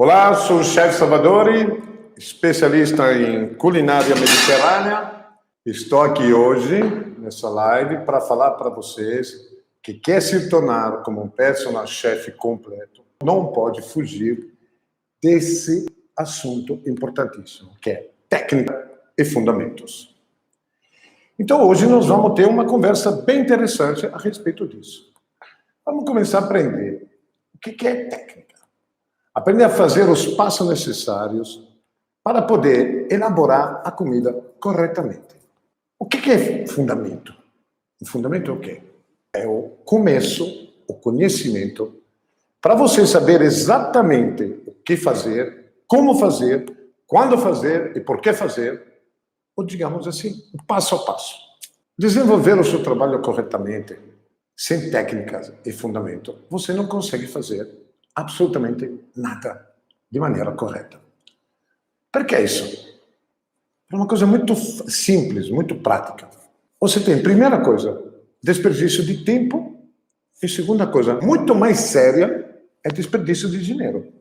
Olá, sou o chefe Salvadori, especialista em culinária mediterrânea. Estou aqui hoje, nessa live, para falar para vocês que quer se tornar como um personal chef completo, não pode fugir desse assunto importantíssimo, que é técnica e fundamentos. Então, hoje nós vamos ter uma conversa bem interessante a respeito disso. Vamos começar a aprender o que é técnica. Aprender a fazer os passos necessários para poder elaborar a comida corretamente. O que é fundamento? O fundamento é o quê? É o começo, o conhecimento, para você saber exatamente o que fazer, como fazer, quando fazer e por que fazer, ou digamos assim, o passo a passo. Desenvolver o seu trabalho corretamente, sem técnicas e fundamento, você não consegue fazer absolutamente nada de maneira correta. Por que isso? É uma coisa muito simples, muito prática. Você tem, primeira coisa, desperdício de tempo, e segunda coisa, muito mais séria, é desperdício de dinheiro.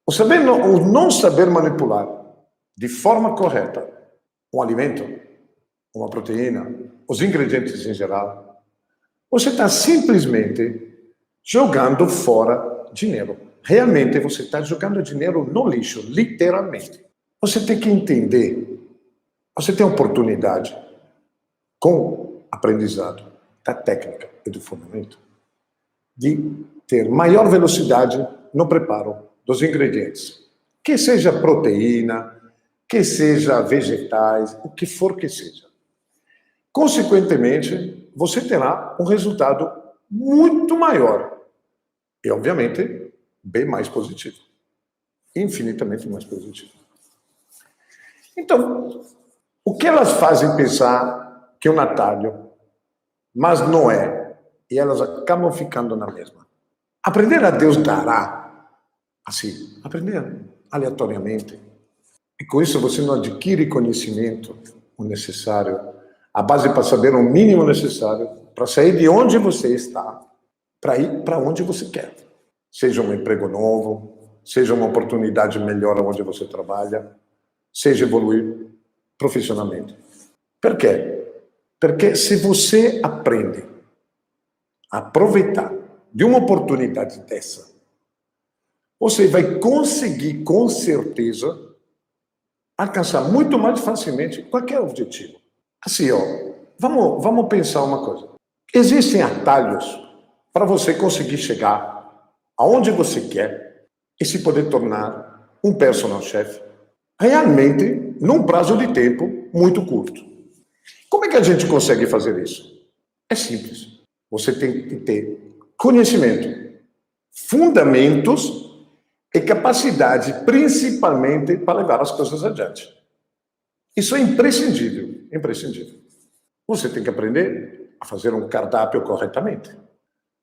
O não saber manipular de forma correta um alimento, uma proteína, os ingredientes em geral, você está simplesmente jogando fora dinheiro. Realmente você está jogando dinheiro no lixo, literalmente. Você tem que entender, você tem a oportunidade, com aprendizado da técnica e do fundamento, de ter maior velocidade no preparo dos ingredientes. Que seja proteína, que seja vegetais, o que for que seja. Consequentemente, você terá um resultado muito maior. E, obviamente, bem mais positivo. Infinitamente mais positivo. Então, o que elas fazem pensar que é um atalho, mas não é, e elas acabam ficando na mesma? Aprender a Deus dará, assim, aprender aleatoriamente. E com isso você não adquire conhecimento o necessário, a base para saber o mínimo necessário, para sair de onde você está, para ir para onde você quer. Seja um emprego novo, seja uma oportunidade melhor onde você trabalha, seja evoluir profissionalmente. Por quê? Porque se você aprende a aproveitar de uma oportunidade dessa, você vai conseguir, com certeza, alcançar muito mais facilmente qualquer objetivo. Assim, vamos pensar uma coisa. Existem atalhos para você conseguir chegar aonde você quer e se poder tornar um personal chef realmente num prazo de tempo muito curto. Como é que a gente consegue fazer isso? É simples. Você tem que ter conhecimento, fundamentos e capacidade, principalmente, para levar as coisas adiante. Isso é imprescindível, imprescindível. Você tem que aprender a fazer um cardápio corretamente.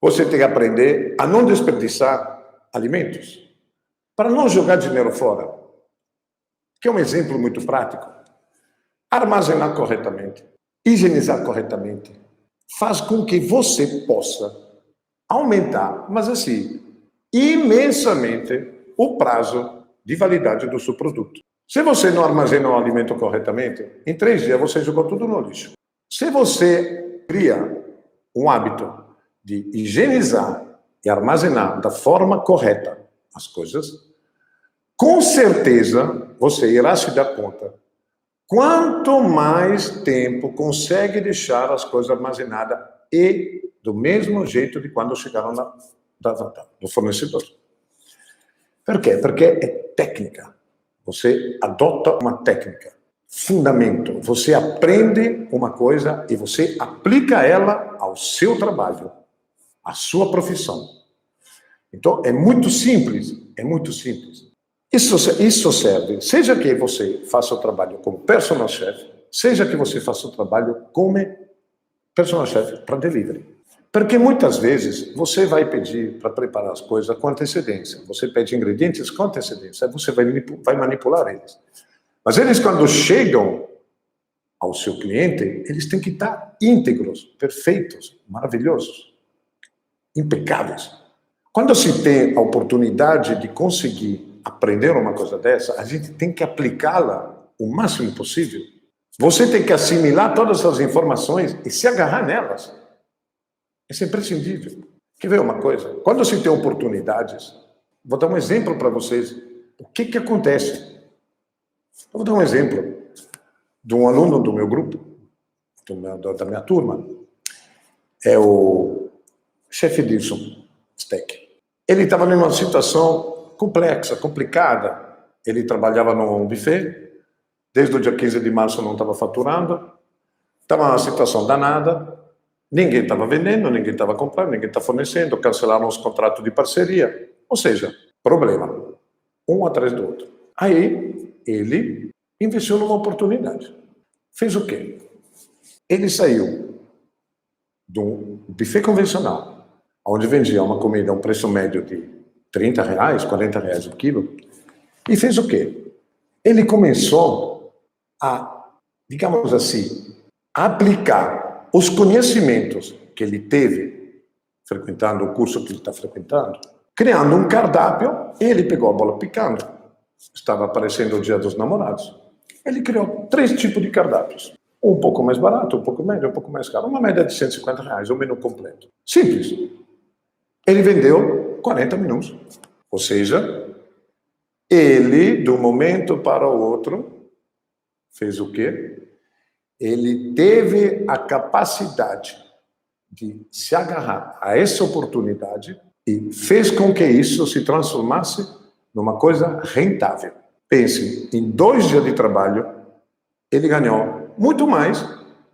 Você tem que aprender a não desperdiçar alimentos, para não jogar dinheiro fora. Que é um exemplo muito prático. Armazenar corretamente, higienizar corretamente, faz com que você possa aumentar, mas assim, imensamente, o prazo de validade do seu produto. Se você não armazena o alimento corretamente, em 3 dias você jogou tudo no lixo. Se você cria um hábito de higienizar e armazenar da forma correta as coisas, com certeza você irá se dar conta quanto mais tempo consegue deixar as coisas armazenadas e do mesmo jeito de quando chegaram do fornecedor. Por quê? Porque é técnica. Você adota uma técnica, fundamento. Você aprende uma coisa e você aplica ela ao seu trabalho, à sua profissão. Então, é muito simples, é muito simples. Isso serve, seja que você faça o trabalho como personal chef, seja que você faça o trabalho como personal chef para delivery. Porque muitas vezes você vai pedir para preparar as coisas com antecedência. Você pede ingredientes com antecedência, aí você vai manipular eles. Mas eles, quando chegam ao seu cliente, eles têm que estar íntegros, perfeitos, maravilhosos, impecáveis. Quando se tem a oportunidade de conseguir aprender uma coisa dessa, a gente tem que aplicá-la o máximo possível. Você tem que assimilar todas essas informações e se agarrar nelas. Isso é imprescindível. Quer ver uma coisa? Quando se tem oportunidades, vou dar um exemplo para vocês. O que acontece? Eu vou dar um exemplo de um aluno do meu grupo, da minha turma, é o chefe Dilson Steck. Ele estava numa situação complexa, complicada. Ele trabalhava num buffet, desde o dia 15 de março não estava faturando, estava numa situação danada, ninguém estava vendendo, ninguém estava comprando, ninguém estava fornecendo, cancelaram os contratos de parceria. Ou seja, problema, um atrás do outro. Aí, ele investiu numa oportunidade. Fez o quê? Ele saiu de um buffet convencional, onde vendia uma comida a um preço médio de R$30, R$40 o quilo, e fez o quê? Ele começou a, digamos assim, aplicar os conhecimentos que ele teve frequentando o curso que ele está frequentando, criando um cardápio, e ele pegou a bola picando. Estava aparecendo o Dia dos Namorados. Ele criou 3 tipos de cardápios. Um pouco mais barato, um pouco médio, um pouco mais caro. Uma média de R$150, o menu completo. Simples. Ele vendeu 40 menus. Ou seja, ele, de um momento para o outro, fez o quê? Ele teve a capacidade de se agarrar a essa oportunidade e fez com que isso se transformasse numa coisa rentável. Pense, em 2 dias de trabalho, ele ganhou muito mais,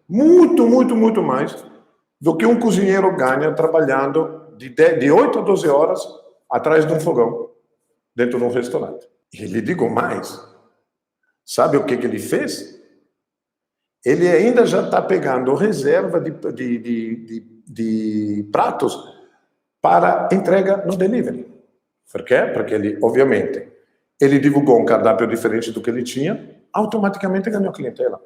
muito mais, do que um cozinheiro ganha trabalhando de 8 a 12 horas atrás de um fogão, dentro de um restaurante. E lhe digo mais, sabe o que ele fez? Ele ainda já está pegando reserva de pratos para entrega no delivery. Por quê? Porque ele, obviamente, ele divulgou um cardápio diferente do que ele tinha, automaticamente ganhou clientela.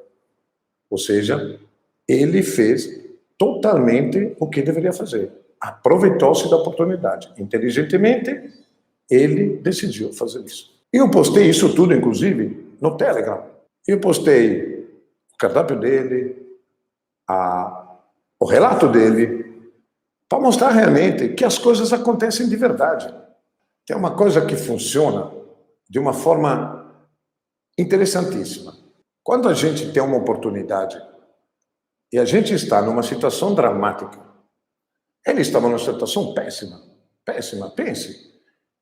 Ou seja, ele fez totalmente o que deveria fazer. Aproveitou-se da oportunidade. Inteligentemente, ele decidiu fazer isso. Eu postei isso tudo, inclusive, no Telegram. Eu postei o cardápio dele, o relato dele, para mostrar realmente que as coisas acontecem de verdade. Tem uma coisa que funciona de uma forma interessantíssima. Quando a gente tem uma oportunidade e a gente está numa situação dramática, ele estava numa situação péssima, pense.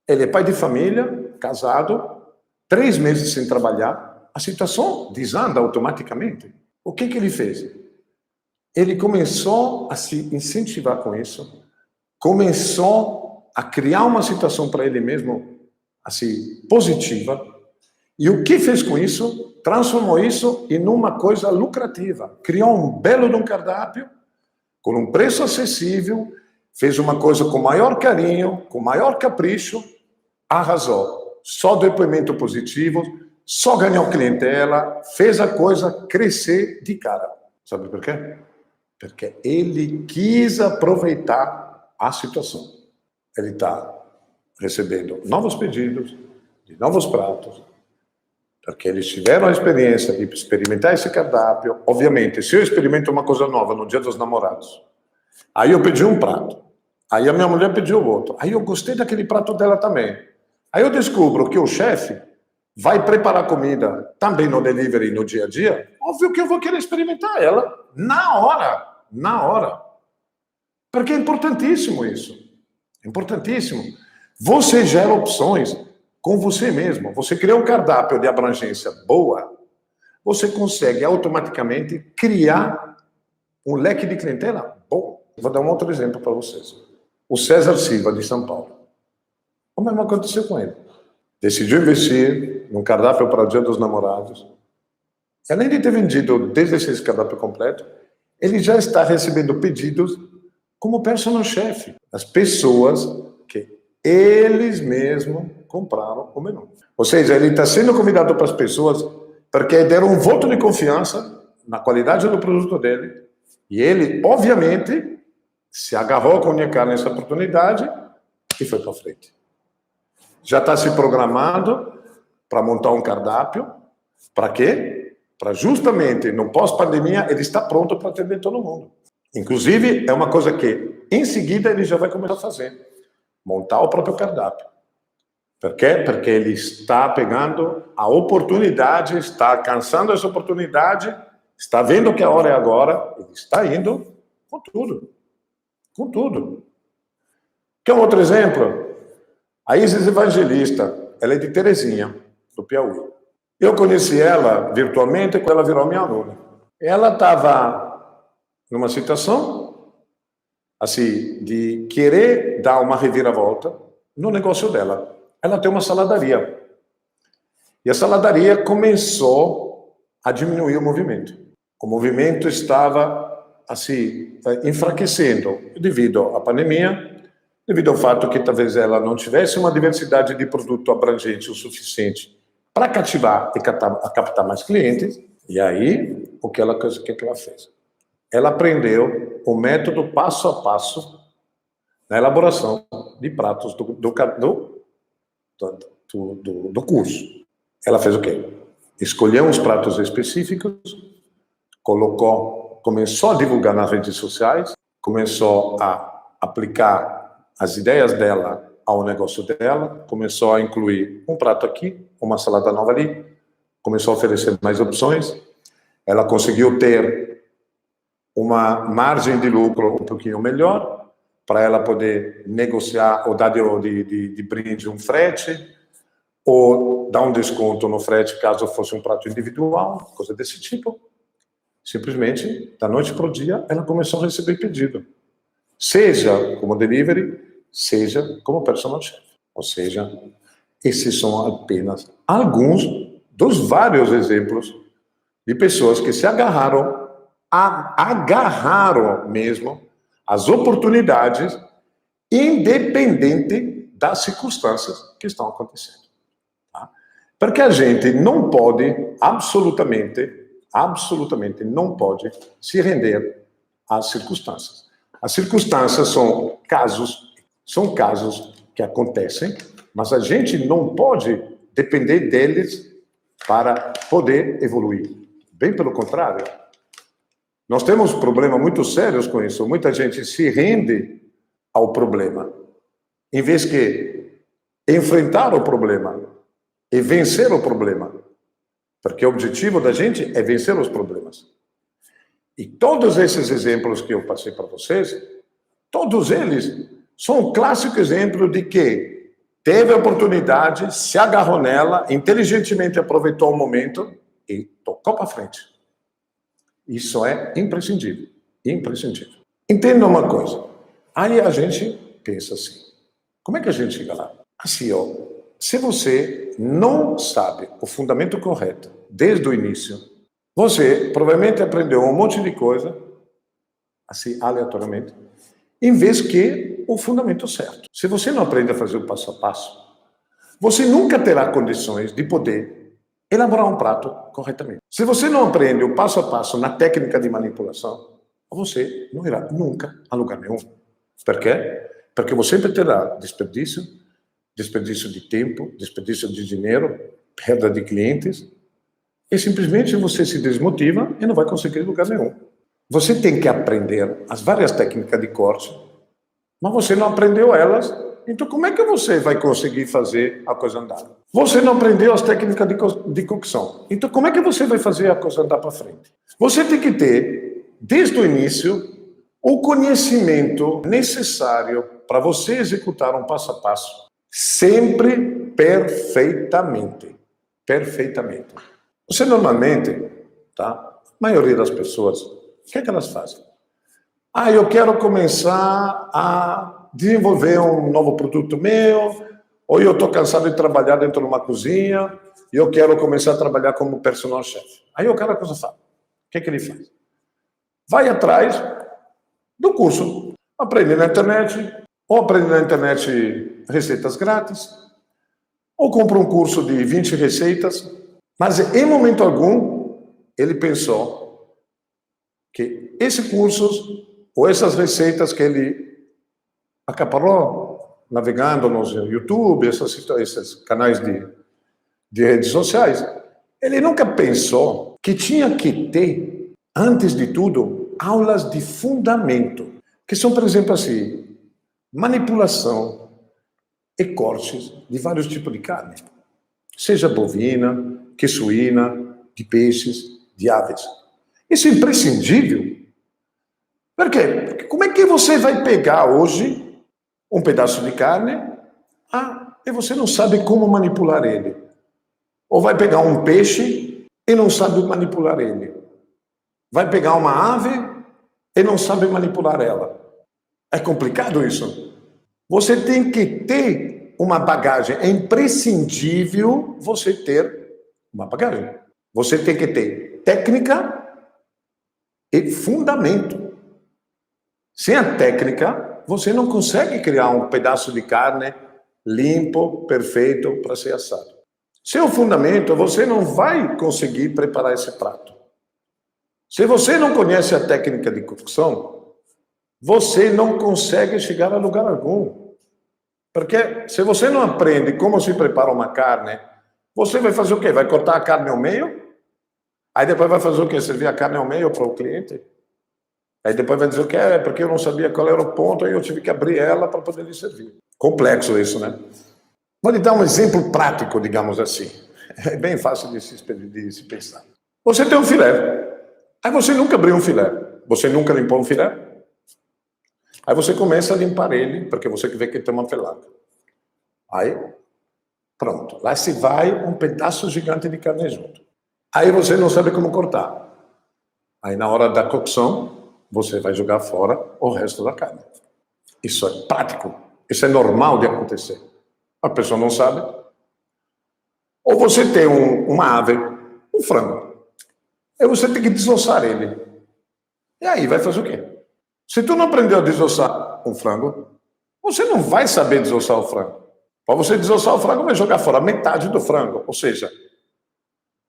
Ele é pai de família, casado, 3 meses sem trabalhar, a situação desanda automaticamente. O que ele fez? Ele começou a se incentivar com isso, começou a criar uma situação para ele mesmo, assim, positiva, e o que fez com isso? Transformou isso em uma coisa lucrativa. Criou um belo de um cardápio, com um preço acessível, fez uma coisa com maior carinho, com maior capricho, arrasou. Só depoimento positivo, só ganhou clientela, fez a coisa crescer de cara. Sabe por quê? Porque ele quis aproveitar a situação. Ele está recebendo novos pedidos, de novos pratos, porque eles tiveram a experiência de experimentar esse cardápio. Obviamente, se eu experimento uma coisa nova no Dia dos Namorados, aí eu pedi um prato, aí a minha mulher pediu outro, aí eu gostei daquele prato dela também. Aí eu descubro que o chefe vai preparar comida também no delivery, no dia a dia, óbvio que eu vou querer experimentar ela na hora. Porque é importantíssimo isso. É importantíssimo. Você gera opções com você mesmo. Você cria um cardápio de abrangência boa, você consegue automaticamente criar um leque de clientela bom. Vou dar um outro exemplo para vocês. O César Silva, de São Paulo. O mesmo aconteceu com ele. Decidiu investir num cardápio para o Dia dos Namorados. E além de ter vendido 16 cardápio completo, ele já está recebendo pedidos como personal chef. As pessoas que eles mesmos compraram o menu. Ou seja, ele está sendo convidado para as pessoas porque deram um voto de confiança na qualidade do produto dele. E ele, obviamente, se agarrou com a minha cara nessa oportunidade e foi para frente. Já está se programando para montar um cardápio. Para quê? Para justamente, no pós-pandemia, ele está pronto para atender todo mundo. Inclusive, é uma coisa que, em seguida, ele já vai começar a fazer. Montar o próprio cardápio. Por quê? Porque ele está pegando a oportunidade, está alcançando essa oportunidade, está vendo que a hora é agora, ele está indo com tudo. Com tudo. Quer um outro exemplo? A Isis Evangelista, ela é de Terezinha, do Piauí. Eu conheci ela virtualmente quando ela virou minha aluna. Ela estava numa situação, assim, de querer dar uma reviravolta no negócio dela. Ela tem uma saladaria. E a saladaria começou a diminuir o movimento. O movimento estava, assim, enfraquecendo devido à pandemia, devido ao fato que talvez ela não tivesse uma diversidade de produto abrangente o suficiente para cativar e captar mais clientes. E aí, o que ela fez? Ela aprendeu o método passo a passo na elaboração de pratos do curso. Ela fez o quê? Escolheu uns pratos específicos, começou a divulgar nas redes sociais, começou a aplicar as ideias dela ao negócio dela, começou a incluir um prato aqui, uma salada nova ali, começou a oferecer mais opções. Ela conseguiu ter uma margem de lucro um pouquinho melhor, para ela poder negociar ou dar de brinde um frete, ou dar um desconto no frete caso fosse um prato individual, coisa desse tipo. Simplesmente, da noite para o dia, ela começou a receber pedido. Seja como delivery, seja como personal chef. Ou seja, esses são apenas alguns dos vários exemplos de pessoas que se agarraram mesmo as oportunidades, independente das circunstâncias que estão acontecendo. Tá? Porque a gente não pode, absolutamente não pode se render às circunstâncias. As circunstâncias são casos que acontecem, mas a gente não pode depender deles para poder evoluir. Bem pelo contrário. Nós temos problemas muito sérios com isso. Muita gente se rende ao problema, em vez de enfrentar o problema e vencer o problema. Porque o objetivo da gente é vencer os problemas. E todos esses exemplos que eu passei para vocês, todos eles são um clássico exemplo de que teve a oportunidade, se agarrou nela, inteligentemente aproveitou o momento e tocou para frente. Isso é imprescindível. Imprescindível. Entenda uma coisa. Aí a gente pensa assim, como é que a gente chega lá? Assim, ó, se você não sabe o fundamento correto desde o início, você provavelmente aprendeu um monte de coisa, assim, aleatoriamente, em vez que o fundamento certo. Se você não aprende a fazer o passo a passo, você nunca terá condições de poder elaborar um prato corretamente. Se você não aprende o passo a passo na técnica de manipulação, você não irá nunca a lugar nenhum. Por quê? Porque você sempre terá desperdício de tempo, desperdício de dinheiro, perda de clientes, e simplesmente você se desmotiva e não vai conseguir lugar nenhum. Você tem que aprender as várias técnicas de corte, mas você não aprendeu elas, então como é que você vai conseguir fazer a coisa andar? Você não aprendeu as técnicas de cocção, então como é que você vai fazer a coisa andar para frente? Você tem que ter, desde o início, o conhecimento necessário para você executar um passo a passo, sempre perfeitamente. Perfeitamente. Você normalmente, tá? A maioria das pessoas, o que é que elas fazem? Eu quero começar a desenvolver um novo produto meu, ou eu estou cansado de trabalhar dentro de uma cozinha, e eu quero começar a trabalhar como personal chef. Aí o cara coisa faz. O que é que ele faz? Vai atrás do curso. Aprende na internet, ou aprende na internet receitas grátis, ou compra um curso de 20 receitas, mas em momento algum ele pensou que esse curso ou essas receitas que ele acaparou navegando nos YouTube, esses canais de redes sociais, ele nunca pensou que tinha que ter, antes de tudo, aulas de fundamento, que são, por exemplo, assim, manipulação e cortes de vários tipos de carne, seja bovina, que suína, de peixes, de aves. Isso é imprescindível. Por quê? Porque como é que você vai pegar hoje um pedaço de carne e você não sabe como manipular ele? Ou vai pegar um peixe e não sabe manipular ele? Vai pegar uma ave e não sabe manipular ela? É complicado isso. Você tem que ter uma bagagem. É imprescindível você ter uma bagagem. Você tem que ter técnica e fundamento. Sem a técnica, você não consegue criar um pedaço de carne limpo, perfeito para ser assado. Sem o fundamento, você não vai conseguir preparar esse prato. Se você não conhece a técnica de cocção, você não consegue chegar a lugar algum. Porque se você não aprende como se prepara uma carne, você vai fazer o quê? Vai cortar a carne ao meio? Aí depois vai fazer o quê? Servir a carne ao meio para o cliente? Aí depois vai dizer o quê? É porque eu não sabia qual era o ponto, aí eu tive que abrir ela para poder lhe servir. Complexo isso, né? Vou lhe dar um exemplo prático, digamos assim. É bem fácil de se pensar. Você tem um filé. Aí você nunca abriu um filé. Você nunca limpou um filé. Aí você começa a limpar ele, porque você vê que tem uma pelada. Aí, pronto. Lá se vai um pedaço gigante de carne junto. Aí você não sabe como cortar. Aí na hora da cocção, você vai jogar fora o resto da carne. Isso é prático. Isso é normal de acontecer. A pessoa não sabe. Ou você tem uma ave, um frango. Aí você tem que desossar ele. E aí vai fazer o quê? Se tu não aprendeu a desossar um frango, você não vai saber desossar o frango. Para você desossar o frango, vai jogar fora metade do frango. Ou seja,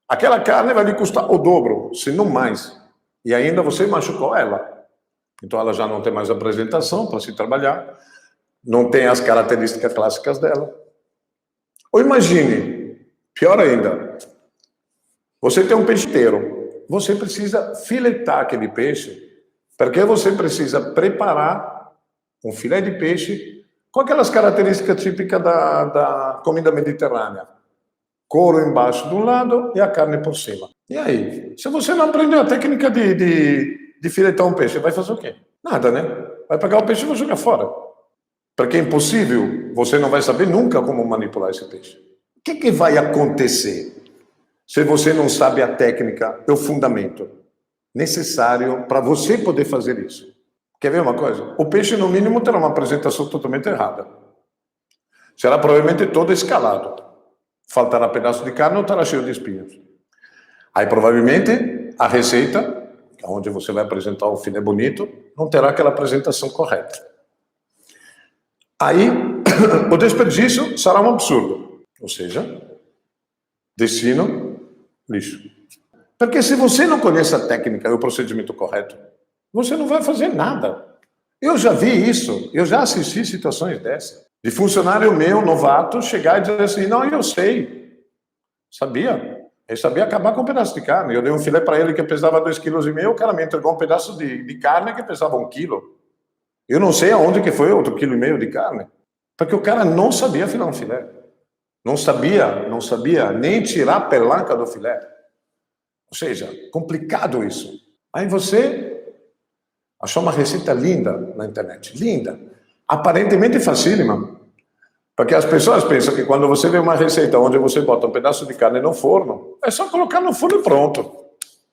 aquela carne vai lhe custar o dobro, se não mais. E ainda você machucou ela. Então ela já não tem mais apresentação para se trabalhar. Não tem as características clássicas dela. Ou imagine, pior ainda, você tem um peixeiro. Você precisa filetar aquele peixe, porque você precisa preparar um filé de peixe com aquelas características típicas da comida mediterrânea. Couro embaixo de um lado e a carne por cima. E aí? Se você não aprendeu a técnica de filetar um peixe, vai fazer o quê? Nada, né? Vai pegar o peixe e vai jogar fora. Porque é impossível, você não vai saber nunca como manipular esse peixe. O que vai acontecer se você não sabe a técnica, o fundamento necessário para você poder fazer isso? Quer ver uma coisa? O peixe, no mínimo, terá uma apresentação totalmente errada. Será provavelmente todo escalado. Faltará pedaço de carne ou estará cheio de espinhos. Aí, provavelmente, a receita, onde você vai apresentar um filé bonito, não terá aquela apresentação correta. Aí, o desperdício será um absurdo. Ou seja, destino, lixo. Porque se você não conhece a técnica e o procedimento correto, você não vai fazer nada. Eu já vi isso, eu já assisti situações dessas. De funcionário meu, novato, chegar e dizer assim, não, eu sei. Sabia. Ele sabia acabar com um pedaço de carne. Eu dei um filé para ele que pesava 2,5 kg, o cara me entregou um pedaço de carne que pesava 1 quilo. Eu não sei aonde que foi outro 1,5 kg de carne. Porque o cara não sabia afinar um filé. Não sabia nem tirar a pelanca do filé. Ou seja, complicado isso. Aí você achou uma receita linda na internet. Linda. Aparentemente facílima. Porque as pessoas pensam que quando você vê uma receita onde você bota um pedaço de carne no forno, é só colocar no forno e pronto.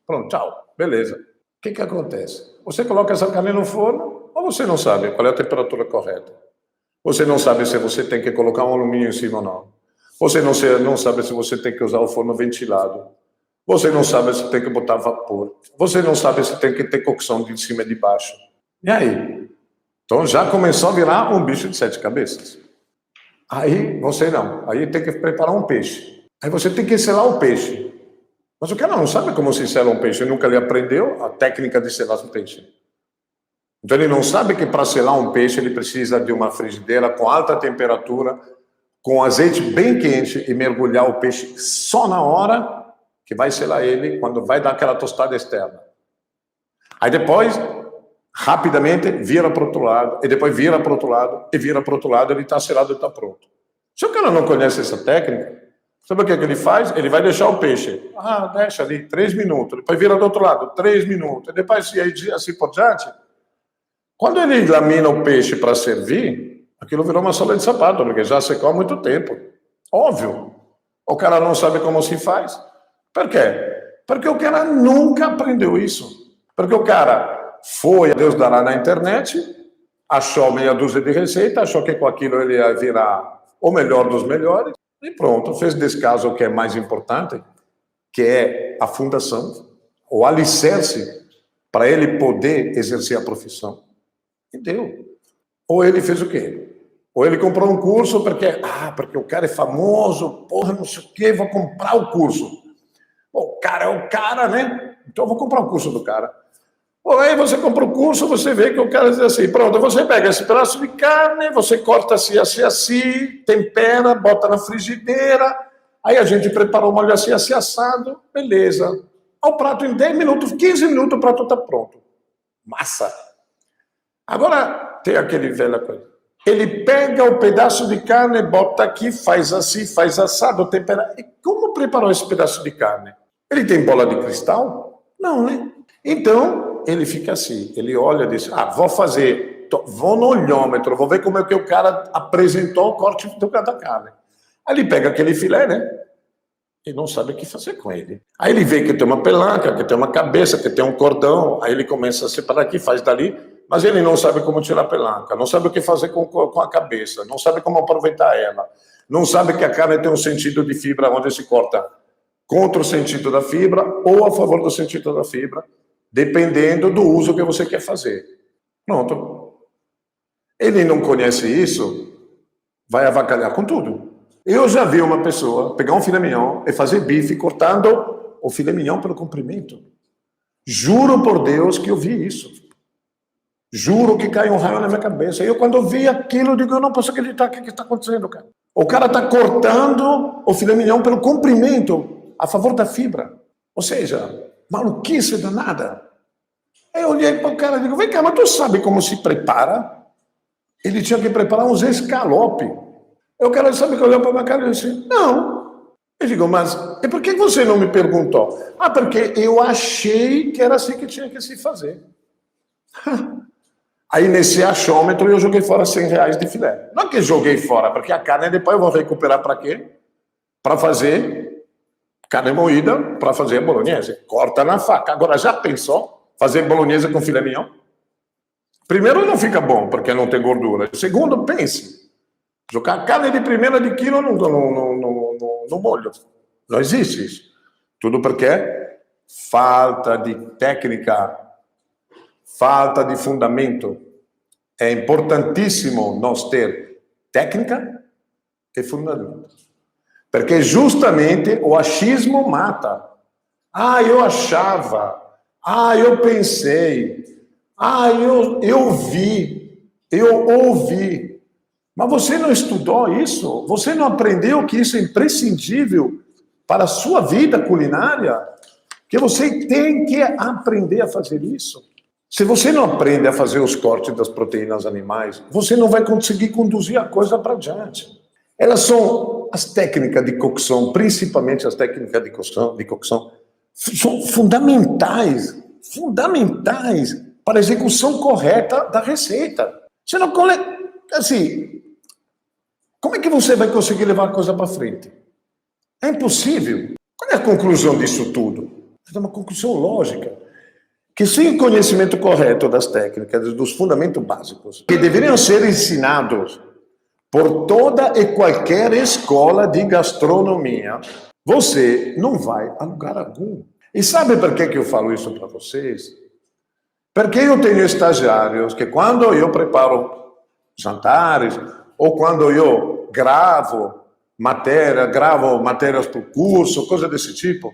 Pronto, tchau. Beleza. O que acontece? Você coloca essa carne no forno ou você não sabe qual é a temperatura correta? Você não sabe se você tem que colocar um alumínio em cima ou não. Você não sabe se você tem que usar o forno ventilado. Você não sabe se tem que botar vapor. Você não sabe se tem que ter cocção de cima e de baixo. E aí? Então já começou a virar um bicho de 7 cabeças. Aí você não. Aí tem que preparar um peixe. Aí você tem que selar o peixe. Mas o cara não sabe como se sela um peixe. Ele nunca lhe aprendeu a técnica de selar o peixe. Então ele não sabe que para selar um peixe ele precisa de uma frigideira com alta temperatura, com azeite bem quente e mergulhar o peixe só na hora que vai selar ele, quando vai dar aquela tostada externa. Aí depois, rapidamente, vira para o outro lado, e depois vira para o outro lado, e vira para o outro lado, ele está selado e está pronto. Se o cara não conhece essa técnica, sabe o que ele faz? Ele vai deixar o peixe. Deixa ali, 3 minutos, depois vira do outro lado, 3 minutos, e depois assim por diante. Quando ele lamina o peixe para servir, aquilo virou uma sola de sapato, porque já secou há muito tempo. Óbvio. O cara não sabe como se faz. Por quê? Porque o cara nunca aprendeu isso. Porque o cara foi, a Deus dará, na internet, achou meia dúzia de receita, achou que com aquilo ele ia virar o melhor dos melhores, e pronto, fez desse caso o que é mais importante, que é a fundação, o alicerce, para ele poder exercer a profissão. E deu. Ou ele fez o quê? Ou ele comprou um curso porque o cara é famoso, porra, não sei o quê, vou comprar o curso. O cara é o cara, né? Então eu vou comprar o curso do cara. Ou aí você compra o curso, você vê que o cara diz assim, pronto, você pega esse pedaço de carne, você corta assim, assim, assim, tempera, bota na frigideira, aí a gente preparou o molho assim, assim, assado, beleza. Ao prato em 10 minutos, 15 minutos, o prato está pronto. Massa! Agora, tem aquele velho coisa. Ele pega o pedaço de carne, bota aqui, faz assim, faz assado, tempera. E como preparou esse pedaço de carne? Ele tem bola de cristal? Não, né? Então, ele fica assim, ele olha e diz, vou no olhômetro, vou ver como é que o cara apresentou o corte do da carne. Aí ele pega aquele filé, né? E não sabe o que fazer com ele. Aí ele vê que tem uma pelanca, que tem uma cabeça, que tem um cordão, aí ele começa a separar aqui, faz dali, mas ele não sabe como tirar a pelanca, não sabe o que fazer com a cabeça, não sabe como aproveitar ela, não sabe que a carne tem um sentido de fibra onde se corta contra o sentido da fibra ou a favor do sentido da fibra, dependendo do uso que você quer fazer. Pronto. Ele não conhece isso, vai avacalhar com tudo. Eu já vi uma pessoa pegar um filé mignon e fazer bife cortando o filé mignon pelo comprimento. Juro por Deus que eu vi isso. Juro que caiu um raio na minha cabeça. Eu, quando vi aquilo, digo, eu não posso acreditar o que está acontecendo, cara. O cara está cortando o filé mignon pelo comprimento, a favor da fibra. Ou seja, maluquice danada. Aí eu olhei para o cara e digo, vem cá, mas tu sabe como se prepara? Ele tinha que preparar uns escalopes. Eu quero saber que olhou para a minha cara e disse, não. Eu digo, mas e por que você não me perguntou? Porque eu achei que era assim que tinha que se fazer. Aí nesse achômetro eu joguei fora R$100 de filé. Não que joguei fora, porque a carne depois eu vou recuperar para quê? Para fazer carne moída, para fazer a bolonhesa. Corta na faca. Agora, já pensou fazer bolonhesa com filé mignon? Primeiro, não fica bom, porque não tem gordura. Segundo, pense. Jogar carne de primeira de quilo no molho. Não existe isso. Tudo porque falta de técnica, falta de fundamento. É importantíssimo nós ter técnica e fundamento. Porque justamente o achismo mata. Eu achava. Eu pensei. Eu vi. Eu ouvi. Mas você não estudou isso? Você não aprendeu que isso é imprescindível para a sua vida culinária? Que você tem que aprender a fazer isso. Se você não aprende a fazer os cortes das proteínas animais, você não vai conseguir conduzir a coisa para diante. Elas são as técnicas de cocção, principalmente as técnicas de cocção, são fundamentais para a execução correta da receita. Você não assim, como é que você vai conseguir levar a coisa para frente? É impossível. Qual é a conclusão disso tudo? É uma conclusão lógica. Que sem o conhecimento correto das técnicas, dos fundamentos básicos, que deveriam ser ensinados por toda e qualquer escola de gastronomia, você não vai a lugar algum. E sabe por que eu falo isso para vocês? Porque eu tenho estagiários que quando eu preparo jantares, ou quando eu gravo matérias para o curso, coisa desse tipo,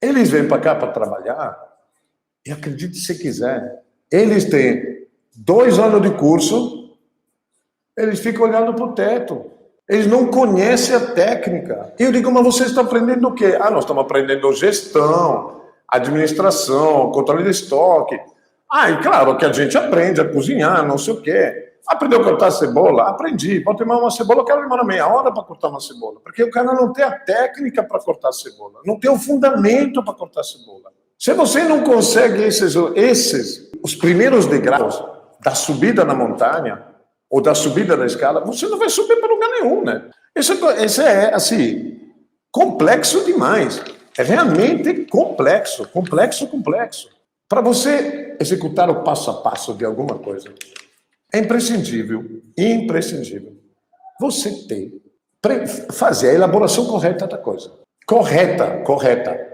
eles vêm para cá para trabalhar. E acredite se quiser, eles têm 2 anos de curso, eles ficam olhando para o teto. Eles não conhecem a técnica. E eu digo, mas vocês estão aprendendo o quê? Nós estamos aprendendo gestão, administração, controle de estoque. E claro que a gente aprende a cozinhar, não sei o quê. Aprendeu a cortar cebola? Aprendi. Pode tomar uma cebola, eu quero demorar meia hora para cortar uma cebola. Porque o cara não tem a técnica para cortar cebola. Não tem o fundamento para cortar cebola. Se você não consegue os primeiros degraus da subida na montanha, ou da subida da escada, você não vai subir para lugar nenhum, né? Isso é, assim, complexo demais. É realmente complexo. Para você executar o passo a passo de alguma coisa, é imprescindível, você ter, fazer a elaboração correta da coisa. Correta.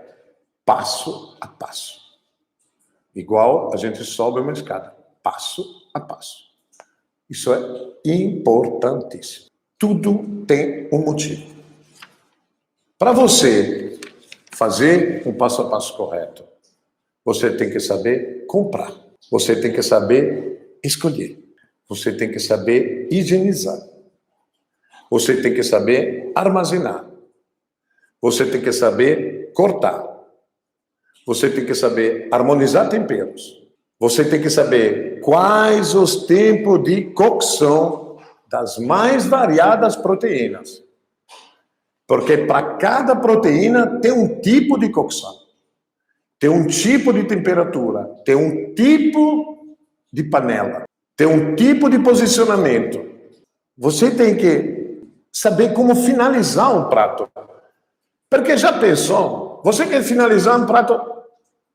Passo a passo. Igual a gente sobe uma escada. Passo a passo. Isso é importantíssimo. Tudo tem um motivo. Para você fazer um passo a passo correto, você tem que saber comprar. Você tem que saber escolher. Você tem que saber higienizar. Você tem que saber armazenar. Você tem que saber cortar. Você tem que saber harmonizar temperos. Você tem que saber quais os tempos de cocção das mais variadas proteínas. Porque para cada proteína tem um tipo de cocção. Tem um tipo de temperatura. Tem um tipo de panela. Tem um tipo de posicionamento. Você tem que saber como finalizar um prato. Porque já pensou, você quer finalizar um prato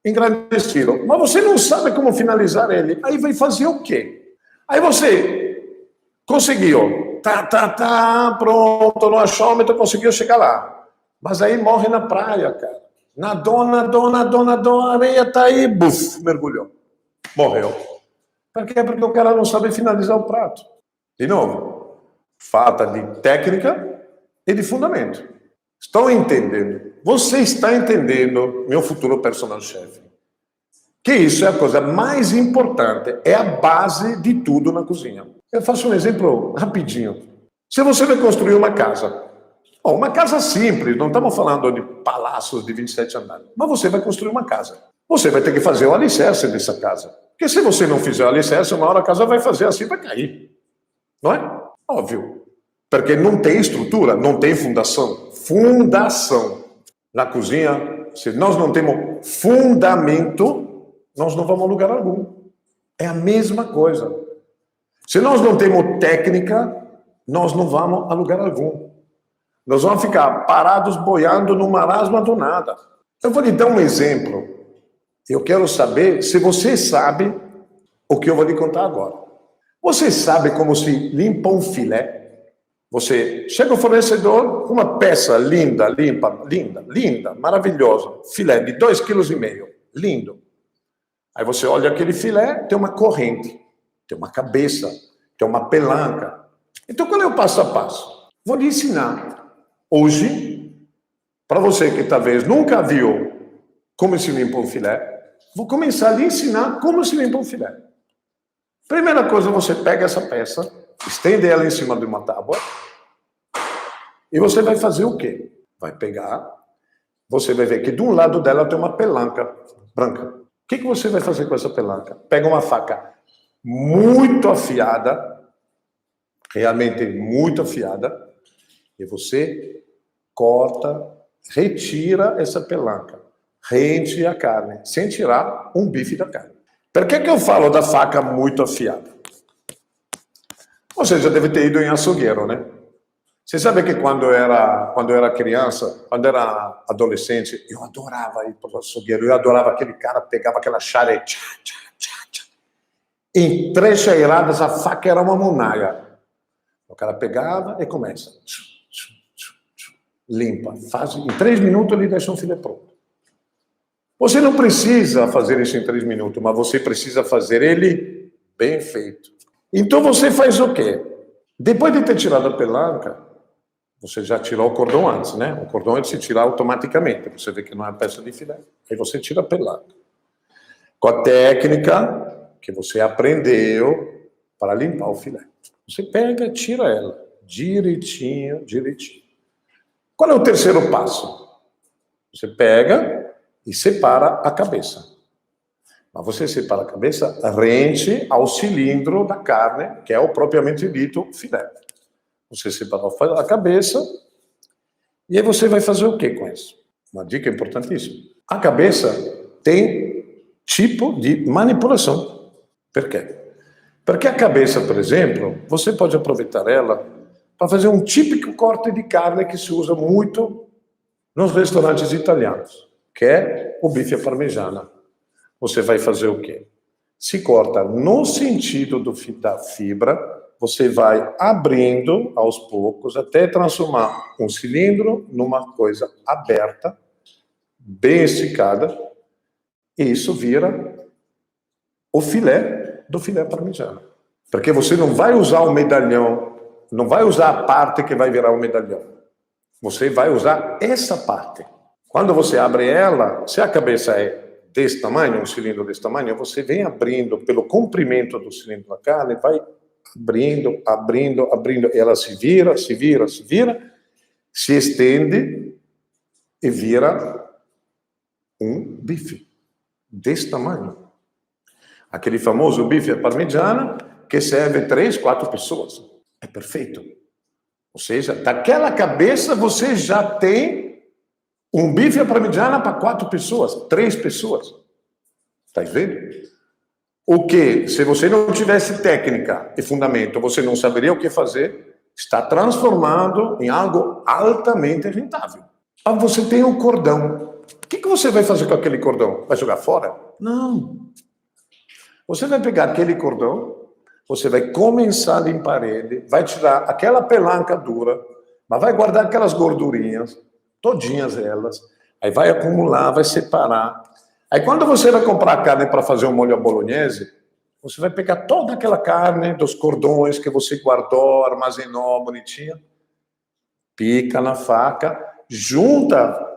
em grande estilo, mas você não sabe como finalizar ele. Aí vai fazer o quê? Aí você conseguiu, pronto, no achômetro conseguiu chegar lá. Mas aí morre na praia, cara. A areia tá aí, buf, mergulhou. Morreu. Por quê? Porque o cara não sabe finalizar o prato. De novo, falta de técnica e de fundamento. Estão entendendo? Você está entendendo, meu futuro personal chef, que isso é a coisa mais importante, é a base de tudo na cozinha. Eu faço um exemplo rapidinho. Se você vai construir uma casa simples, não estamos falando de palácios de 27 andares, mas você vai construir uma casa. Você vai ter que fazer o alicerce dessa casa. Porque se você não fizer o alicerce, uma hora a casa vai fazer assim, vai cair. Não é? Óbvio. Porque não tem estrutura, não tem fundação. Fundação. Na cozinha, se nós não temos fundamento, nós não vamos a lugar algum. É a mesma coisa. Se nós não temos técnica, nós não vamos a lugar algum. Nós vamos ficar parados boiando no marasmo do nada. Eu vou lhe dar um exemplo. Eu quero saber se você sabe o que eu vou lhe contar agora. Você sabe como se limpa um filé? Você chega ao fornecedor com uma peça linda, maravilhosa, filé de 2,5 kg, lindo. Aí você olha aquele filé, tem uma corrente, tem uma cabeça, tem uma pelanca. Então qual é o passo a passo? Vou lhe ensinar hoje, para você que talvez nunca viu como se limpa um filé, vou começar a lhe ensinar como se limpa um filé. Primeira coisa, você pega essa peça, estende ela em cima de uma tábua, e você vai fazer o quê? Vai pegar, você vai ver que de um lado dela tem uma pelanca branca. O que você vai fazer com essa pelanca? Pega uma faca muito afiada, realmente muito afiada, e você corta, retira essa pelanca, rende a carne, sem tirar um bife da carne. Por que eu falo da faca muito afiada? Você já deve ter ido em açougueiro, né? Você sabe que quando eu era criança, quando eu era adolescente, eu adorava ir para o açougueiro, eu adorava aquele cara, pegava aquela charrete, em 3 cheiradas a faca era uma monaga. O cara pegava e começa, limpa, faz, em 3 minutos ele deixa um filé pronto. Você não precisa fazer isso em 3 minutos, mas você precisa fazer ele bem feito. Então você faz o quê? Depois de ter tirado a pelanca, você já tirou o cordão antes, né? O cordão ele se tira automaticamente. Você vê que não é peça de filé. Aí você tira a pelanca. Com a técnica, que você aprendeu para limpar o filé. Você pega e tira ela, direitinho, direitinho. Qual é o terceiro passo? Você pega e separa a cabeça. Mas você separa a cabeça rente ao cilindro da carne, que é o propriamente dito filé. Você separa a cabeça e aí você vai fazer o que com isso? Uma dica importantíssima. A cabeça tem tipo de manipulação. Por quê? Porque a cabeça, por exemplo, você pode aproveitar ela para fazer um típico corte de carne que se usa muito nos restaurantes italianos, que é o bife à parmegiana. Você vai fazer o quê? Se corta no sentido da fibra, você vai abrindo aos poucos até transformar um cilindro numa coisa aberta, bem esticada, e isso vira o filé do filé parmegiano. Porque você não vai usar o medalhão, não vai usar a parte que vai virar o medalhão. Você vai usar essa parte. Quando você abre ela, se a cabeça é desse tamanho, um cilindro desse tamanho, você vem abrindo pelo comprimento do cilindro da carne, vai abrindo, abrindo, abrindo, ela se vira, se vira, se vira, se estende e vira um bife desse tamanho. Aquele famoso bife à parmegiana que serve 3, 4 pessoas. É perfeito. Ou seja, daquela cabeça você já tem um bife à parmegiana para 4 pessoas, 3 pessoas. Está vendo? O que, se você não tivesse técnica e fundamento, você não saberia o que fazer, está transformado em algo altamente rentável. Ah, você tem um cordão. O que você vai fazer com aquele cordão? Vai jogar fora? Não. Você vai pegar aquele cordão, você vai começar a limpar ele, vai tirar aquela pelanca dura, mas vai guardar aquelas gordurinhas, todinhas elas, aí vai acumular, vai separar. Aí quando você vai comprar carne para fazer um molho à bolonhese, você vai pegar toda aquela carne dos cordões que você guardou, armazenou, bonitinha, pica na faca, junta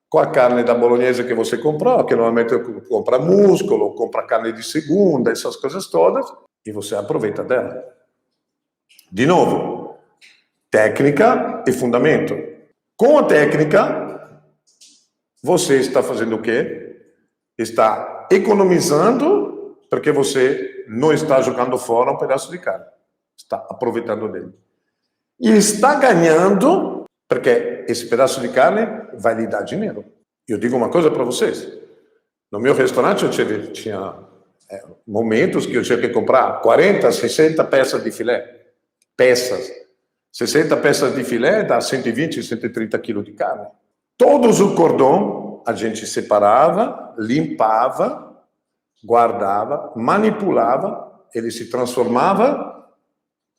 com a carne da bolonhesa que você comprou, que normalmente compra músculo, compra carne de segunda, essas coisas todas, e você aproveita dela. De novo, técnica e fundamento. Com a técnica, você está fazendo o quê? Está economizando, porque você não está jogando fora um pedaço de carne. Está aproveitando dele. E está ganhando, porque esse pedaço de carne vai lhe dar dinheiro. Eu digo uma coisa para vocês. No meu restaurante eu tinha momentos que eu tinha que comprar 40, 60 peças de filé. Peças. 60 peças de filé dá 120, 130 quilos de carne. Todos o cordão a gente separava, limpava, guardava, manipulava, ele se transformava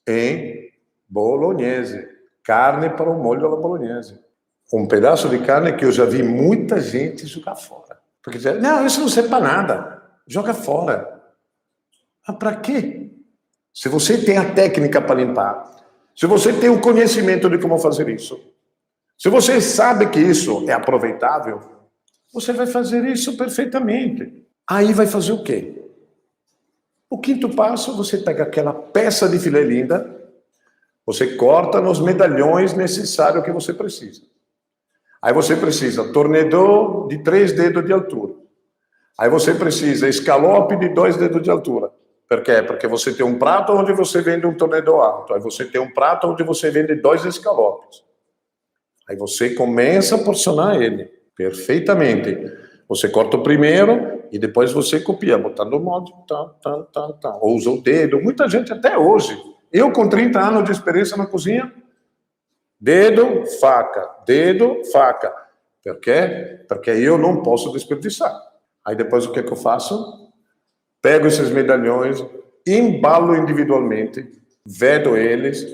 em bolonhese, carne para o molho alla bolonhese. Um pedaço de carne que eu já vi muita gente jogar fora. Porque dizia, não, isso não serve para nada, joga fora. Mas para quê? Se você tem a técnica para limpar, se você tem o conhecimento de como fazer isso, se você sabe que isso é aproveitável, você vai fazer isso perfeitamente. Aí vai fazer o quê? O quinto passo, você pega aquela peça de filé linda, você corta nos medalhões necessários que você precisa. Aí você precisa tornedor de 3 dedos de altura. Aí você precisa escalope de 2 dedos de altura. Por quê? Porque você tem um prato onde você vende um tornedor alto. Aí você tem um prato onde você vende 2 escalopes. Aí você começa a porcionar ele perfeitamente. Você corta o primeiro e depois você copia, botando o molde, ou usa o dedo. Muita gente até hoje. Eu com 30 anos de experiência na cozinha, dedo, faca. Por quê? Porque eu não posso desperdiçar. Aí depois o que eu faço? Pego esses medalhões, embalo individualmente, vedo eles,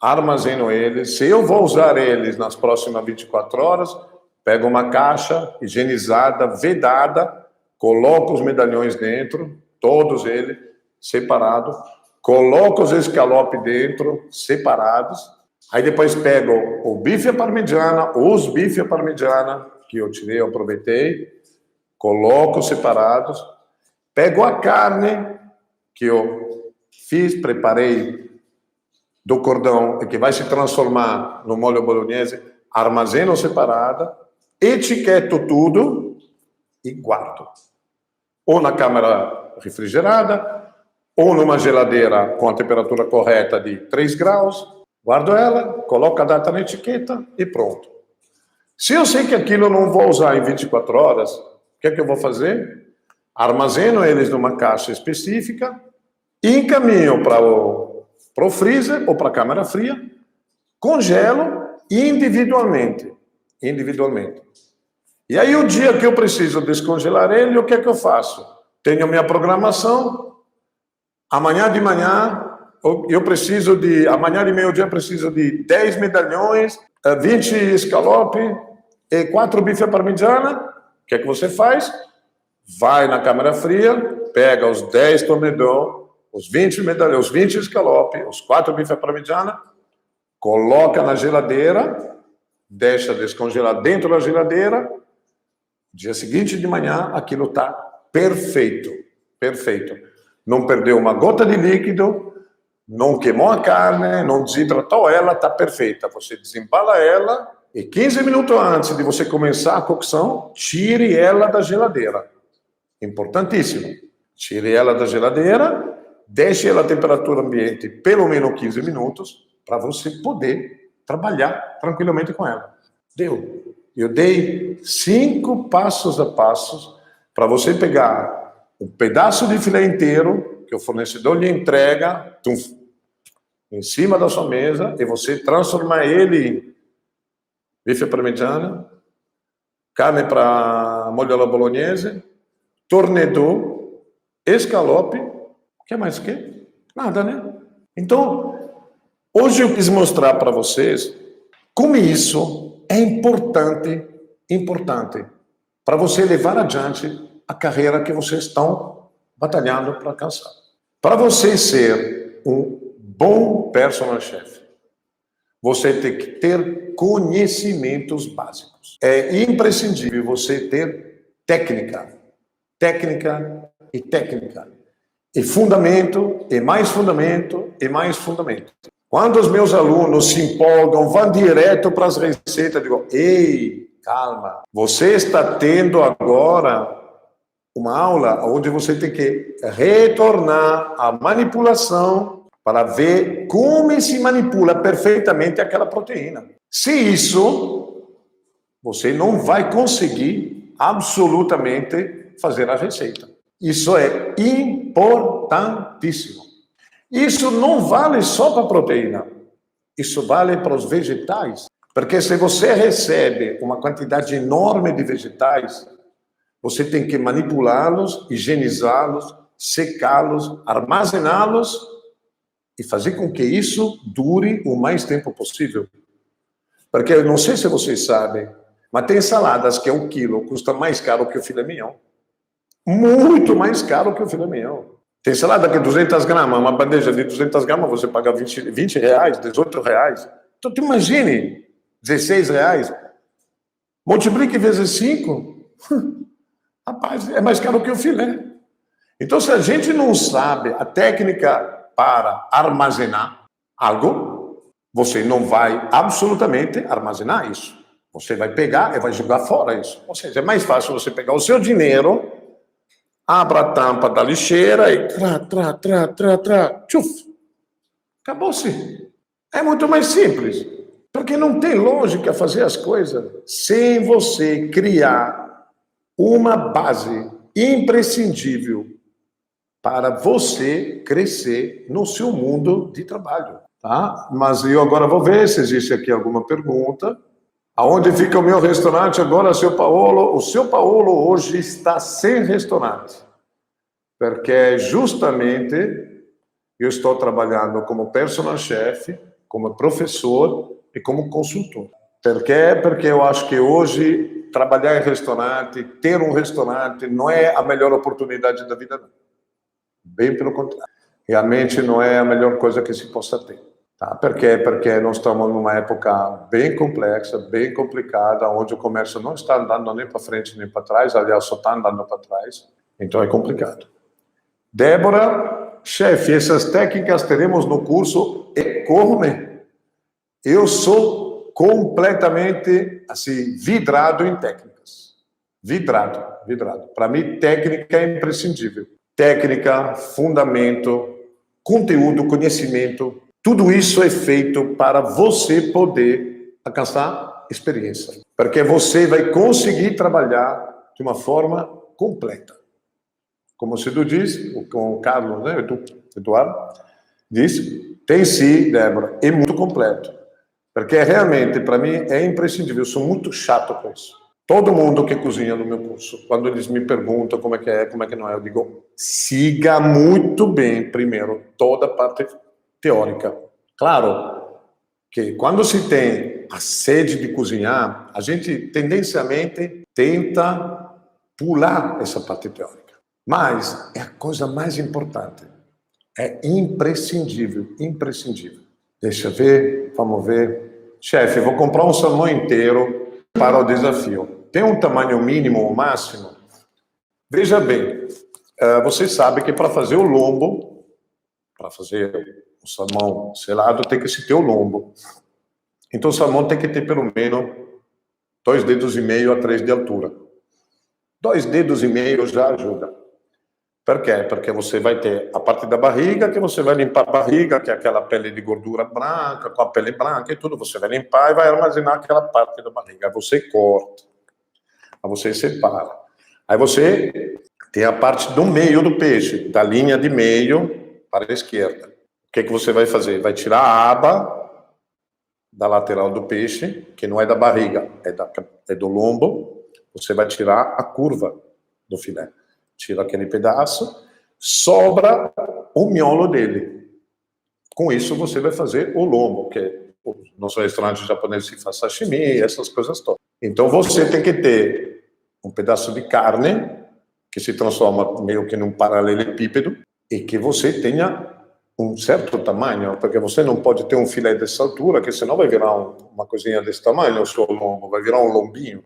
armazeno eles. Se eu vou usar eles nas próximas 24 horas, pego uma caixa higienizada, vedada, coloco os medalhões dentro, todos eles, separados, coloco os escalopes dentro, separados. Aí depois pego o bife à parmegiana, os bifes à parmegiana, que eu tirei, eu aproveitei, coloco separados, pego a carne que eu fiz, preparei do cordão e que vai se transformar no molho bolonhese, armazeno separada, etiqueto tudo e guardo. Ou na câmara refrigerada, ou numa geladeira com a temperatura correta de 3 graus, guardo ela, coloco a data na etiqueta e pronto. Se eu sei que aquilo eu não vou usar em 24 horas, o que é que eu vou fazer? Armazeno eles numa caixa específica e encaminho para o freezer ou para a câmara fria, congelo individualmente. E aí o dia que eu preciso descongelar ele, o que é que eu faço? Tenho minha programação, amanhã de manhã, amanhã de meio-dia eu preciso de 10 medalhões, 20 escalope e 4 bife à parmigiana. O que é que você faz? Vai na câmara fria, pega os 10 tornedão, os 20 medalhões, os 20 escalope, os 4 bife à parmigiana, coloca na geladeira, deixa descongelar dentro da geladeira. Dia seguinte de manhã, aquilo está perfeito. Não perdeu uma gota de líquido, não queimou a carne, não desidratou ela, está perfeita. Você desembala ela e 15 minutos antes de você começar a cocção, tire ela da geladeira. Importantíssimo. Tire ela da geladeira, deixe ela a temperatura ambiente pelo menos 15 minutos para você poder trabalhar tranquilamente com ela. Deu. Eu dei 5 passos a passos para você pegar um pedaço de filé inteiro que o fornecedor lhe entrega em cima da sua mesa e você transformar ele em bife parmigiana, carne para molho alla bolognese, tornedor, escalope, o que mais que? Nada, né? Então, hoje eu quis mostrar para vocês como isso é importante para você levar adiante a carreira que vocês estão batalhando para alcançar. Para você ser um bom personal chef, você tem que ter conhecimentos básicos. É imprescindível você ter técnica. E fundamento, e mais fundamento, e mais fundamento. Quando os meus alunos se empolgam, vão direto para as receitas, eu digo, ei, calma. Você está tendo agora uma aula onde você tem que retornar à manipulação para ver como se manipula perfeitamente aquela proteína. Se isso, você não vai conseguir absolutamente fazer a receita. Isso é importantíssimo. Isso não vale só para a proteína. Isso vale para os vegetais. Porque se você recebe uma quantidade enorme de vegetais, você tem que manipulá-los, higienizá-los, secá-los, armazená-los e fazer com que isso dure o mais tempo possível. Porque eu não sei se vocês sabem, mas tem saladas que 1 quilo custa mais caro que o filé mignon. Muito mais caro que o filé mignon. Tem salada que 200 gramas, uma bandeja de 200 gramas, você paga 20 reais, 18 reais. Então, tu imagine, 16 reais. Multiplique vezes 5. Rapaz, é mais caro que o filé. Então, se a gente não sabe a técnica para armazenar algo, você não vai absolutamente armazenar isso. Você vai pegar e vai jogar fora isso. Ou seja, é mais fácil você pegar o seu dinheiro, abra a tampa da lixeira e tchuf, acabou-se. É muito mais simples. Porque não tem lógica fazer as coisas sem você criar uma base imprescindível para você crescer no seu mundo de trabalho, tá? Mas eu agora vou ver se existe aqui alguma pergunta. Aonde fica o meu restaurante agora, seu Paolo? O seu Paolo hoje está sem restaurante, porque justamente eu estou trabalhando como personal chef, como professor e como consultor. Por quê? Porque eu acho que hoje trabalhar em restaurante, ter um restaurante, não é a melhor oportunidade da vida, não. Bem pelo contrário. Realmente não é a melhor coisa que se possa ter. Tá? Por quê? Porque nós estamos numa época bem complexa, bem complicada, onde o comércio não está andando nem para frente nem para trás, aliás, só está andando para trás. Então é complicado. Débora, chefe, essas técnicas teremos no curso e come? Eu sou completamente, assim, vidrado em técnicas. Vidrado. Para mim, técnica é imprescindível. Técnica, fundamento, conteúdo, conhecimento, tudo isso é feito para você poder alcançar experiência. Porque você vai conseguir trabalhar de uma forma completa. Como você diz, com o Carlos, né, Eduardo, disse, tem sim, Débora, é muito completo. Porque realmente, para mim, é imprescindível. Eu sou muito chato com isso. Todo mundo que cozinha no meu curso, quando eles me perguntam como é que não é, eu digo, siga muito bem, primeiro, toda a parte teórica. Claro que quando se tem a sede de cozinhar, a gente tendencialmente tenta pular essa parte teórica. Mas é a coisa mais importante. É imprescindível. Deixa eu ver, vamos ver. Chefe, vou comprar um salmão inteiro para o desafio. Tem um tamanho mínimo ou máximo? Veja bem, você sabe que para fazer o lombo, para fazer o salmão selado, tem que se ter o lombo. Então o salmão tem que ter pelo menos 2,5 dedos a 3 de altura. 2,5 dedos já ajuda. Por quê? Porque você vai ter a parte da barriga, que você vai limpar a barriga, que é aquela pele de gordura branca, com a pele branca e tudo, você vai limpar e vai armazenar aquela parte da barriga. Aí você corta, aí você separa. Aí você tem a parte do meio do peixe, da linha de meio para a esquerda. O que você vai fazer? Vai tirar a aba da lateral do peixe, que não é da barriga, é do lombo. Você vai tirar a curva do filé. Tira aquele pedaço, sobra o miolo dele. Com isso, você vai fazer o lombo, que nos restaurantes japoneses se faz sashimi, essas coisas todas. Então, você tem que ter um pedaço de carne, que se transforma meio que num paralelepípedo, e que você tenha um certo tamanho, porque você não pode ter um filé dessa altura, que senão vai virar uma coisinha desse tamanho, o seu lombo, vai virar um lombinho.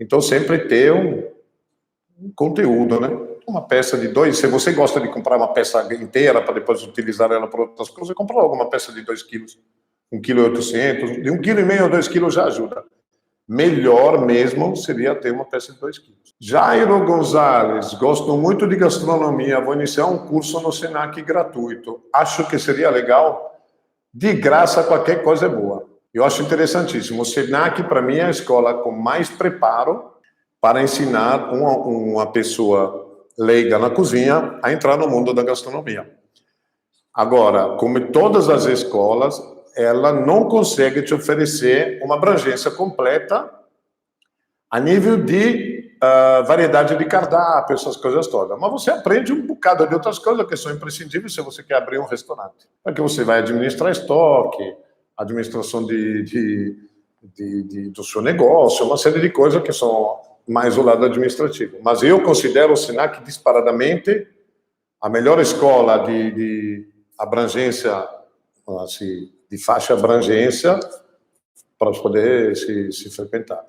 Então, sempre ter um conteúdo, né? Uma peça de 2, se você gosta de comprar uma peça inteira para depois utilizar ela para outras coisas, compra logo uma peça de 2 quilos, 1,8 kg, de 1,5 kg a 2 quilos já ajuda. Melhor mesmo seria ter uma peça de 2 quilos. Jairo Gonzalez, gosto muito de gastronomia, vou iniciar um curso no Senac gratuito. Acho que seria legal, de graça qualquer coisa é boa. Eu acho interessantíssimo. O Senac, para mim, é a escola com mais preparo para ensinar uma pessoa leiga na cozinha a entrar no mundo da gastronomia. Agora, como todas as escolas, ela não consegue te oferecer uma abrangência completa a nível de variedade de cardápio, essas coisas todas. Mas você aprende um bocado de outras coisas que são imprescindíveis se você quer abrir um restaurante. Porque você vai administrar estoque, administração do seu negócio, uma série de coisas que são mais o lado administrativo. Mas eu considero o Senac disparadamente a melhor escola de abrangência, assim, de faixa abrangência para poder se frequentar.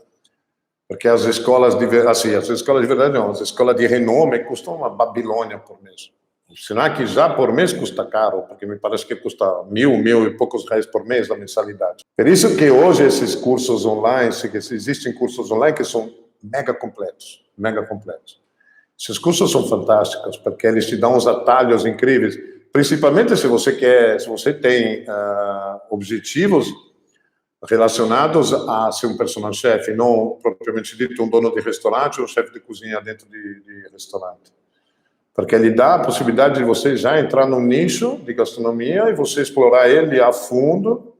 Porque as escolas de verdade não, as escolas de renome custam uma Babilônia por mês. O Senac já por mês custa caro, porque me parece que custa mil e poucos reais por mês a mensalidade. Por isso que hoje esses cursos online, existem cursos online que são mega completos. Esses cursos são fantásticos, porque eles te dão uns atalhos incríveis, principalmente se você tem objetivos relacionados a ser um personal chef, não propriamente dito um dono de restaurante ou um chefe de cozinha dentro de restaurante. Porque ele dá a possibilidade de você já entrar num nicho de gastronomia e você explorar ele a fundo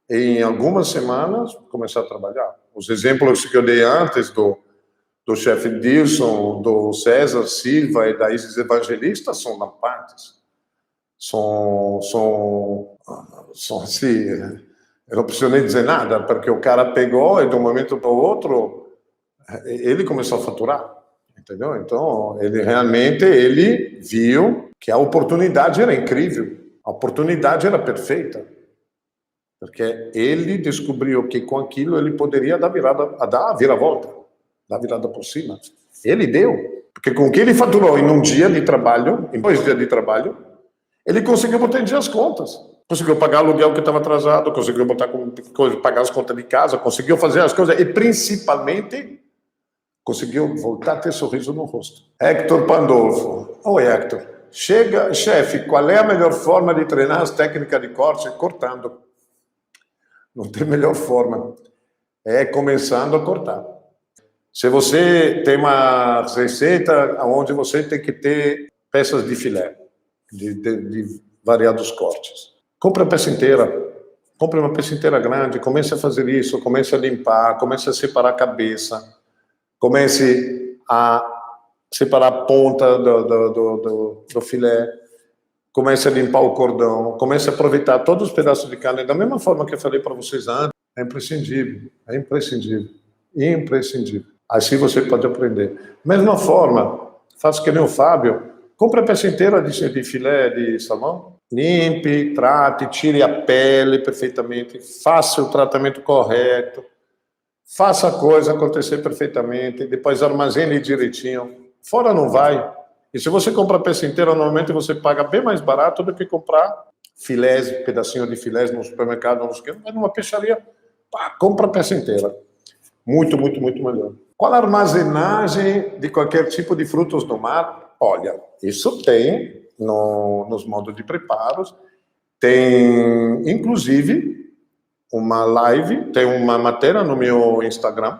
e em algumas semanas começar a trabalhar. Os exemplos que eu dei antes do chefe Dilson, do César Silva e da Isis Evangelista são lampantes. São assim, eu não preciso nem dizer nada, porque o cara pegou e de um momento para o outro ele começou a faturar, entendeu? Então, ele viu que a oportunidade era incrível, a oportunidade era perfeita, porque ele descobriu que com aquilo ele poderia dar a viravolta, dar a virada por cima. Ele deu, porque com o que ele faturou em um dia de trabalho, em 2 dias de trabalho, Ele conseguiu botar em dia as contas. Conseguiu pagar o aluguel que estava atrasado, conseguiu pagar as contas de casa, conseguiu fazer as coisas e, principalmente, conseguiu voltar a ter sorriso no rosto. Hector Pandolfo. Oi, Hector. Chega, chefe, qual é a melhor forma de treinar as técnicas de corte? Cortando. Não tem melhor forma. É começando a cortar. Se você tem uma receita onde você tem que ter peças de filé, de variados cortes, compre a peça inteira. Compre uma peça inteira grande, comece a fazer isso, comece a limpar, comece a separar a cabeça, comece a separar a ponta do filé, comece a limpar o cordão, comece a aproveitar todos os pedaços de carne, da mesma forma que eu falei para vocês antes. É imprescindível, é imprescindível, imprescindível. Assim você pode aprender. Mesma forma, faça que nem o Fábio, compre a peça inteira de filé de salmão, limpe, trate, tire a pele perfeitamente, faça o tratamento correto, faça a coisa acontecer perfeitamente, depois armazene direitinho. Fora não vai. E se você compra a peça inteira, normalmente você paga bem mais barato do que comprar filés, pedacinho de filés no supermercado, mas numa peixaria, pá, compra a peça inteira. Muito, muito, muito melhor. Qual a armazenagem de qualquer tipo de frutos do mar? Olha, isso tem nos modos de preparos, tem inclusive uma live, tem uma matéria no meu Instagram,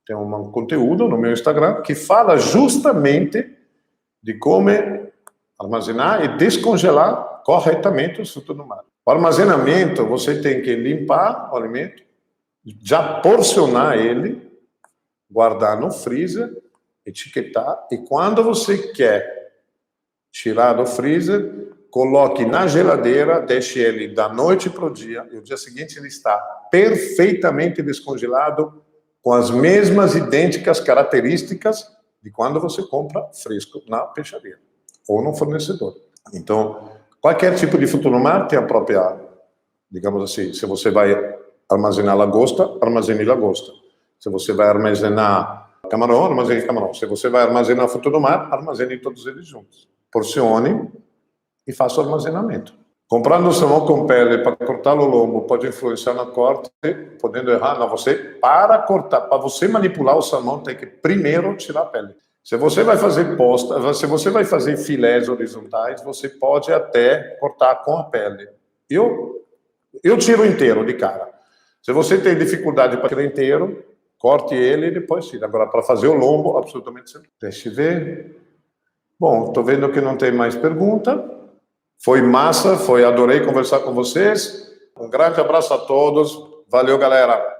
tem um conteúdo no meu Instagram que fala justamente de como armazenar e descongelar corretamente os frutos do mar. O armazenamento, você tem que limpar o alimento, já porcionar ele, guardar no freezer, etiquetar, e quando você quer tirar do freezer, coloque na geladeira, deixe ele da noite para o dia, e o dia seguinte ele está perfeitamente descongelado, com as mesmas idênticas características de quando você compra fresco na peixaria ou no fornecedor. Então, qualquer tipo de fruto do mar tem a própria, digamos assim, se você vai armazenar lagosta, armazene lagosta. Se você vai armazenar camarão, armazene camarão. Se você vai armazenar fruto do mar, armazene todos eles juntos. Porcione e faça o armazenamento. Comprando salmão com pele para cortar o lombo pode influenciar no corte, podendo errar. Não, você, para cortar, para você manipular o salmão, tem que primeiro tirar a pele. Se você vai fazer posta, se você vai fazer filés horizontais, você pode até cortar com a pele. Eu tiro inteiro de cara. Se você tem dificuldade para tirar inteiro, corte ele e depois tira. Agora, para fazer o lombo, absolutamente certo. Deixa eu ver. Bom, estou vendo que não tem mais pergunta. Foi massa, adorei conversar com vocês. Um grande abraço a todos. Valeu, galera.